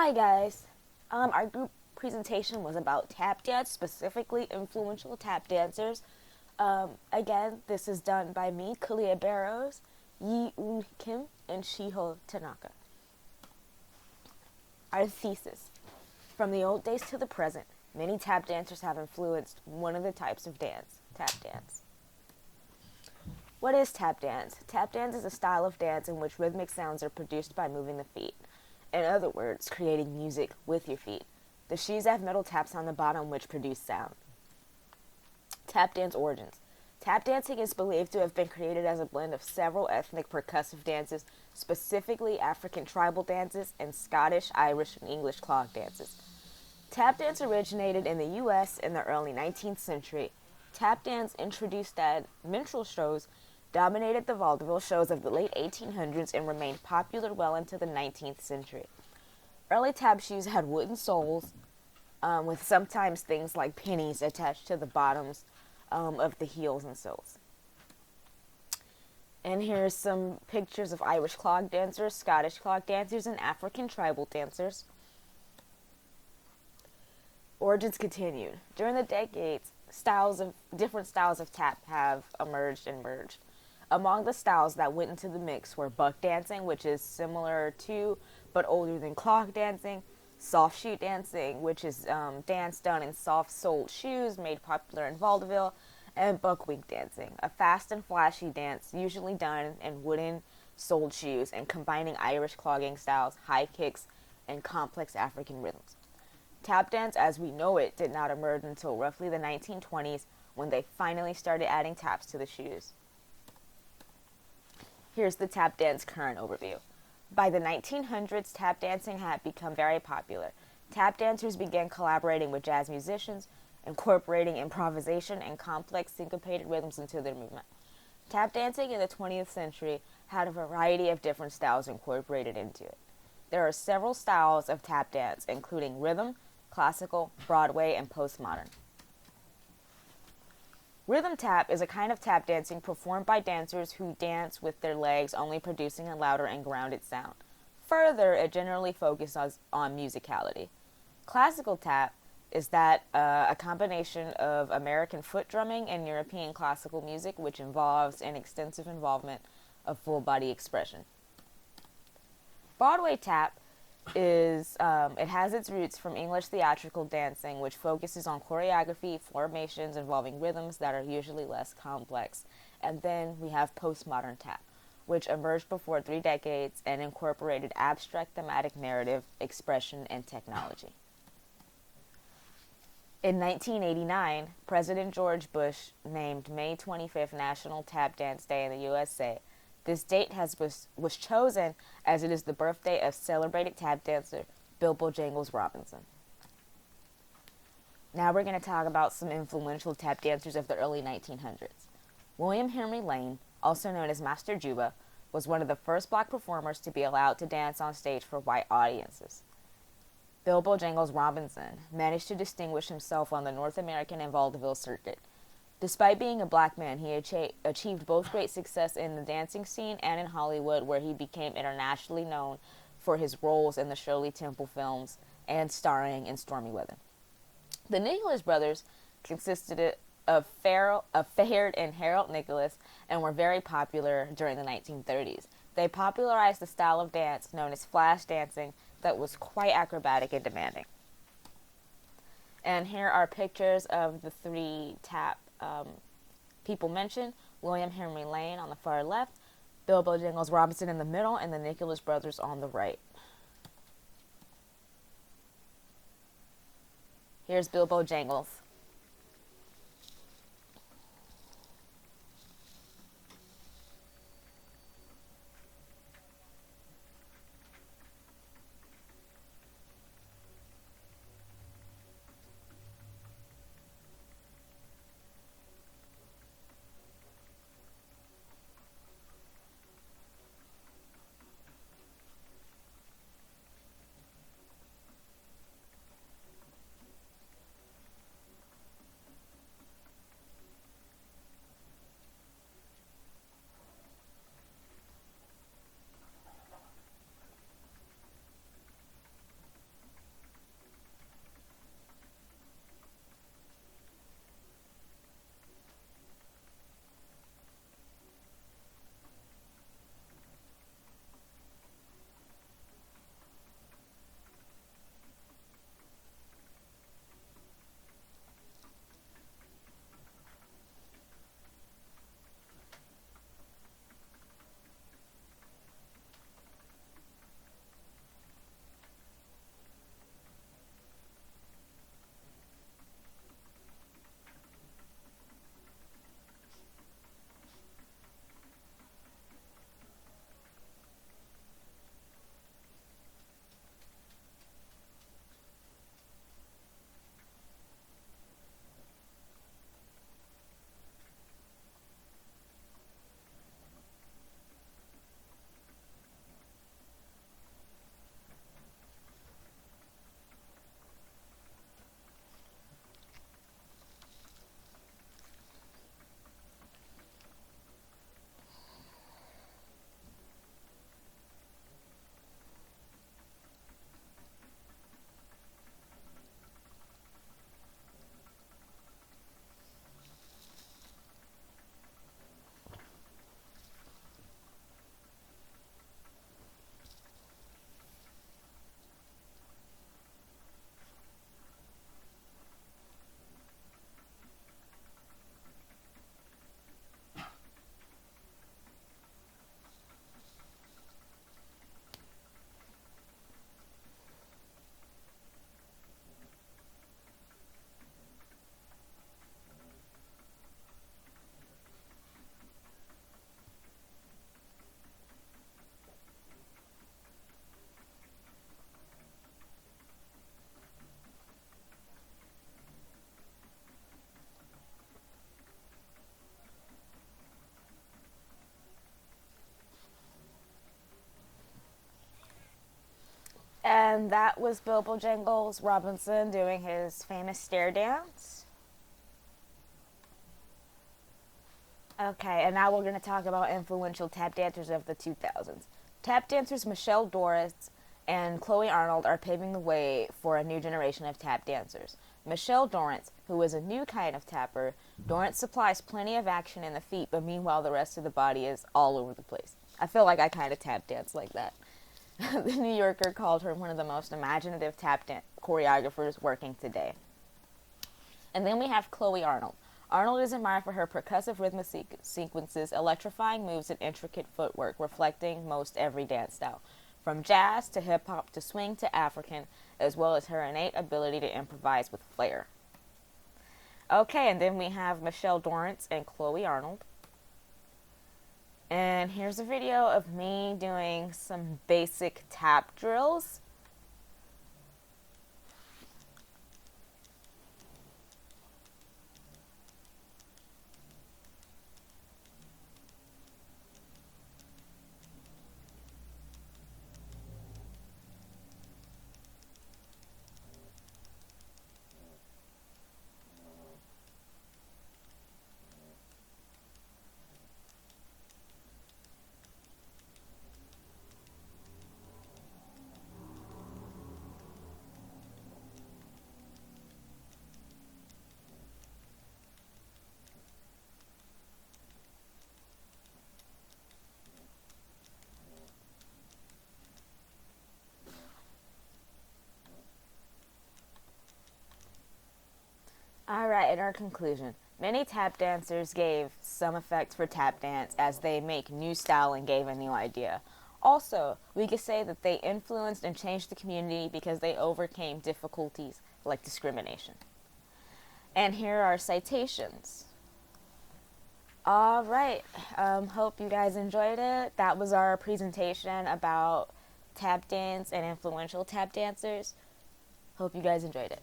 Hi guys. Our group presentation was about tap dance, specifically influential tap dancers. Again, this is done by me, Kalia Barrows, Yi Un Kim, and Shiho Tanaka. Our thesis. From the old days to the present, many tap dancers have influenced one of the types of dance, tap dance. What is tap dance? Tap dance is a style of dance in which rhythmic sounds are produced by moving the feet. In other words, creating music with your feet. The shoes have metal taps on the bottom which produce sound. Tap dance origins. Tap dancing is believed to have been created as a blend of several ethnic percussive dances, specifically African tribal dances and Scottish, Irish, and English clog dances. Tap dance originated in the U.S. in the early 19th century. Tap dance, introduced at minstrel shows, dominated the vaudeville shows of the late 1800s and remained popular well into the 19th century. Early tap shoes had wooden soles, with sometimes things like pennies attached to the bottoms of the heels and soles. And here's some pictures of Irish clog dancers, Scottish clog dancers, and African tribal dancers. Origins continued. During the decades, different styles of tap have emerged and merged. Among the styles that went into the mix were buck dancing, which is similar to but older than clog dancing, soft shoe dancing, which is dance done in soft-soled shoes made popular in vaudeville, and buckwheat dancing, a fast and flashy dance usually done in wooden-soled shoes and combining Irish clogging styles, high kicks, and complex African rhythms. Tap dance as we know it did not emerge until roughly the 1920s when they finally started adding taps to the shoes. Here's the tap dance current overview. By the 1900s, tap dancing had become very popular. Tap dancers began collaborating with jazz musicians, incorporating improvisation and complex syncopated rhythms into their movement. Tap dancing in the 20th century had a variety of different styles incorporated into it. There are several styles of tap dance, including rhythm, classical, Broadway, and postmodern. Rhythm tap is a kind of tap dancing performed by dancers who dance with their legs, only producing a louder and grounded sound. Further, it generally focuses on musicality. Classical tap is a combination of American foot drumming and European classical music, which involves an extensive involvement of full body expression. Broadway tap it has its roots from English theatrical dancing, which focuses on choreography, formations involving rhythms that are usually less complex. And then we have postmodern tap, which emerged before 3 decades and incorporated abstract thematic narrative, expression, and technology. In 1989, President George Bush named May 25th National Tap Dance Day in the USA. This date was chosen as it is the birthday of celebrated tap dancer Bilbo Jangles Robinson. Now we're going to talk about some influential tap dancers of the early 1900s. William Henry Lane, also known as Master Juba, was one of the first black performers to be allowed to dance on stage for white audiences. Bilbo Jangles Robinson managed to distinguish himself on the North American and vaudeville circuit. Despite being a black man, he achieved both great success in the dancing scene and in Hollywood, where he became internationally known for his roles in the Shirley Temple films and starring in Stormy Weather. The Nicholas brothers consisted of Fayard and Harold Nicholas and were very popular during the 1930s. They popularized the style of dance known as flash dancing that was quite acrobatic and demanding. And here are pictures of the 3 tap people mentioned: William Henry Lane on the far left, Bilbo Jangles Robinson in the middle, and the Nicholas brothers on the right. Here's Bilbo Jangles. And that was Bilbo Jingles Robinson doing his famous stair dance. Okay, and now we're going to talk about influential tap dancers of the 2000s. Tap dancers Michelle Dorrance and Chloe Arnold are paving the way for a new generation of tap dancers. Michelle Dorrance, who is a new kind of tapper, Dorrance supplies plenty of action in the feet, but meanwhile the rest of the body is all over the place. I feel like I kind of tap dance like that. The New Yorker called her one of the most imaginative tap dance choreographers working today. And then we have Chloe Arnold. Arnold is admired for her percussive rhythmic sequences, electrifying moves, and intricate footwork, reflecting most every dance style, from jazz to hip-hop to swing to African, as well as her innate ability to improvise with flair. Okay, and then we have Michelle Dorrance and Chloe Arnold. And here's a video of me doing some basic tap drills. Alright, in our conclusion, many tap dancers gave some effects for tap dance as they make new style and gave a new idea. Also, we could say that they influenced and changed the community because they overcame difficulties like discrimination. And here are citations. Alright, hope you guys enjoyed it. That was our presentation about tap dance and influential tap dancers. Hope you guys enjoyed it.